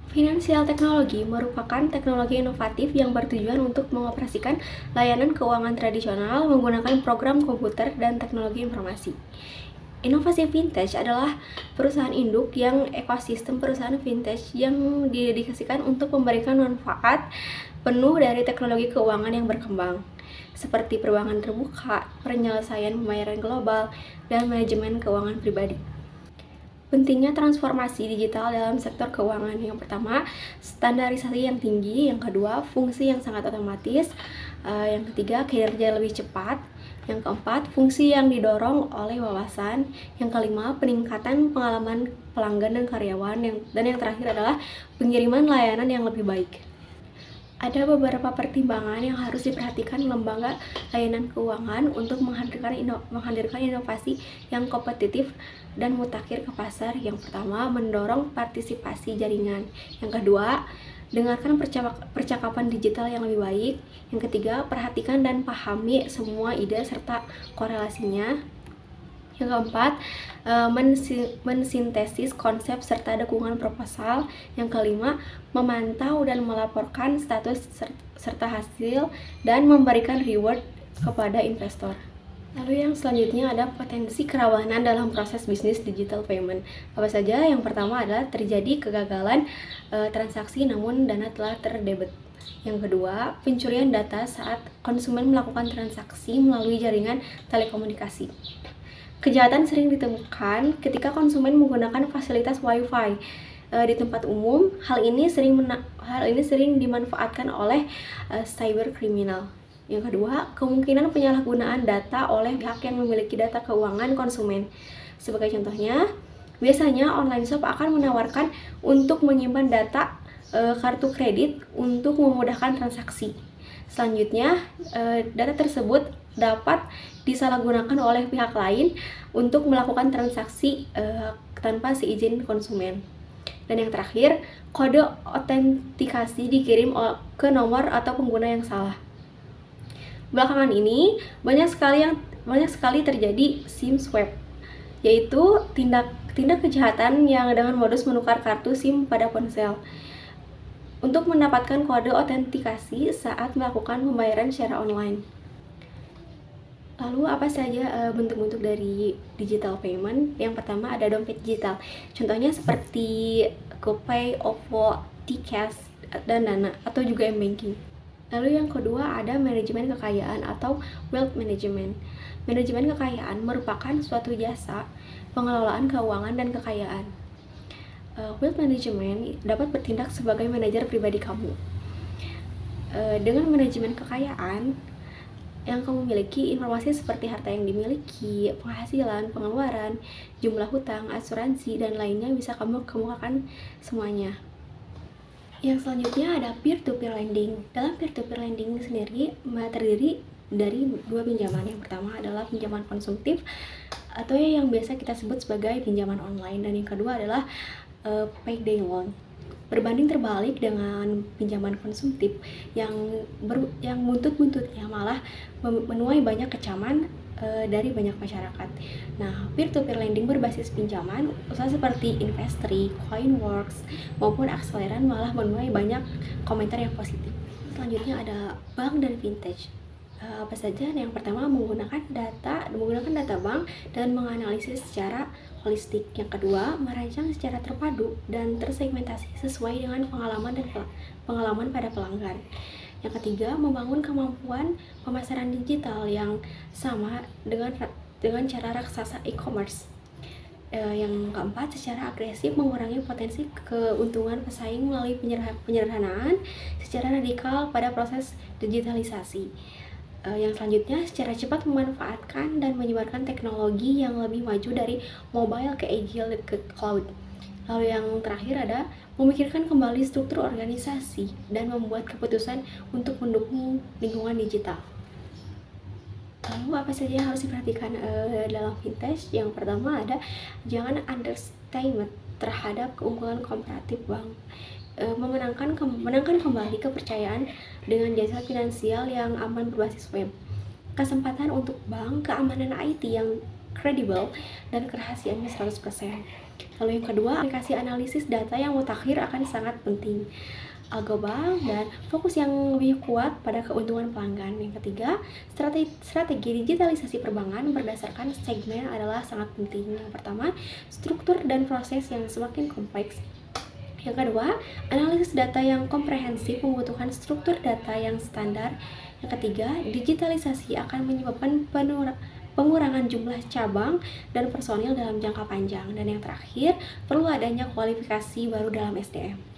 Finansial teknologi merupakan teknologi inovatif yang bertujuan untuk mengoperasikan layanan keuangan tradisional menggunakan program komputer dan teknologi informasi. Inovasi Vintage adalah perusahaan induk yang ekosistem perusahaan vintage yang didedikasikan untuk memberikan manfaat penuh dari teknologi keuangan yang berkembang, seperti perbankan terbuka, penyelesaian pembayaran global, dan manajemen keuangan pribadi. Pentingnya transformasi digital dalam sektor keuangan. Yang pertama, standarisasi yang tinggi. Yang kedua, fungsi yang sangat otomatis. Yang ketiga, kinerja lebih cepat. Yang keempat, fungsi yang didorong oleh wawasan. Yang kelima, peningkatan pengalaman pelanggan dan karyawan. Dan yang terakhir adalah pengiriman layanan yang lebih baik. Ada beberapa pertimbangan yang harus diperhatikan lembaga layanan keuangan untuk menghadirkan inovasi yang kompetitif dan mutakhir ke pasar. Yang pertama, mendorong partisipasi jaringan. Yang kedua, dengarkan percakapan digital yang lebih baik. Yang ketiga, perhatikan dan pahami semua ide serta korelasinya. Yang keempat, mensintesis konsep serta dukungan proposal. Yang kelima, memantau dan melaporkan status serta hasil dan memberikan reward kepada investor. Lalu yang selanjutnya ada potensi kerawanan dalam proses bisnis digital payment. Apa saja? Yang pertama adalah terjadi kegagalan transaksi namun dana telah terdebit. Yang kedua, pencurian data saat konsumen melakukan transaksi melalui jaringan telekomunikasi. Kejahatan sering ditemukan ketika konsumen menggunakan fasilitas Wi-Fi di tempat umum. Hal ini sering dimanfaatkan oleh cyberkriminal. Yang kedua, kemungkinan penyalahgunaan data oleh pihak yang memiliki data keuangan konsumen. Sebagai contohnya, biasanya online shop akan menawarkan untuk menyimpan data kartu kredit untuk memudahkan transaksi. Selanjutnya, data tersebut dapat disalahgunakan oleh pihak lain untuk melakukan transaksi tanpa seizin konsumen. Dan yang terakhir, kode autentikasi dikirim ke nomor atau pengguna yang salah. Belakangan ini banyak sekali terjadi SIM swap, yaitu tindak kejahatan yang dengan modus menukar kartu SIM pada ponsel untuk mendapatkan kode autentikasi saat melakukan pembayaran secara online. Lalu apa saja bentuk-bentuk dari digital payment? Yang pertama ada dompet digital. Contohnya seperti GoPay, OVO, T-Cash, dan Dana atau juga M-Banking. Lalu yang kedua ada manajemen kekayaan atau wealth management. Manajemen kekayaan merupakan suatu jasa pengelolaan keuangan dan kekayaan. Wealth management dapat bertindak sebagai manajer pribadi kamu. Dengan manajemen kekayaan yang kamu miliki, informasi seperti harta yang dimiliki, penghasilan, pengeluaran, jumlah hutang, asuransi, dan lainnya bisa kamu kemukakan semuanya. Yang selanjutnya ada peer-to-peer lending. Dalam peer-to-peer lending sendiri terdiri dari dua pinjaman. Yang pertama adalah pinjaman konsumtif atau yang biasa kita sebut sebagai pinjaman online, dan yang kedua adalah payday loan. Berbanding terbalik dengan pinjaman konsumtif yang buntut-buntutnya malah menuai banyak kecaman dari banyak masyarakat. Nah, peer-to-peer lending berbasis pinjaman, usaha seperti Investri, Coinworks, maupun Akseleran malah menuai banyak komentar yang positif. Selanjutnya ada bank dan vintage. Apa saja? Yang pertama menggunakan data bank dan menganalisis secara holistik. Yang kedua, merancang secara terpadu dan tersegmentasi sesuai dengan pengalaman pada pelanggan. Yang ketiga, membangun kemampuan pemasaran digital yang sama dengan cara raksasa e-commerce. Yang keempat, secara agresif mengurangi potensi keuntungan pesaing melalui penyederhanaan secara radikal pada proses digitalisasi. Yang selanjutnya, secara cepat memanfaatkan dan menyebarkan teknologi yang lebih maju dari mobile ke agile ke cloud. Lalu yang terakhir ada memikirkan kembali struktur organisasi dan membuat keputusan untuk mendukung lingkungan digital. Lalu apa saja yang harus diperhatikan dalam vintage? Yang pertama ada jangan underestimate terhadap keunggulan komparatif bank. Menangkan kembali kepercayaan dengan jasa finansial yang aman berbasis web. Kesempatan untuk bank, keamanan IT yang kredibel, dan kerahasiaannya 100%. Lalu yang kedua, aplikasi analisis data yang mutakhir akan sangat penting. Algobank dan fokus yang lebih kuat pada keuntungan pelanggan. Yang ketiga, strategi digitalisasi perbankan berdasarkan segmen adalah sangat penting. Yang pertama, struktur dan proses yang semakin kompleks. Yang kedua, analisis data yang komprehensif membutuhkan struktur data yang standar. Yang ketiga, digitalisasi akan menyebabkan pengurangan jumlah cabang dan personil dalam jangka panjang. Dan yang terakhir, perlu adanya kualifikasi baru dalam SDM.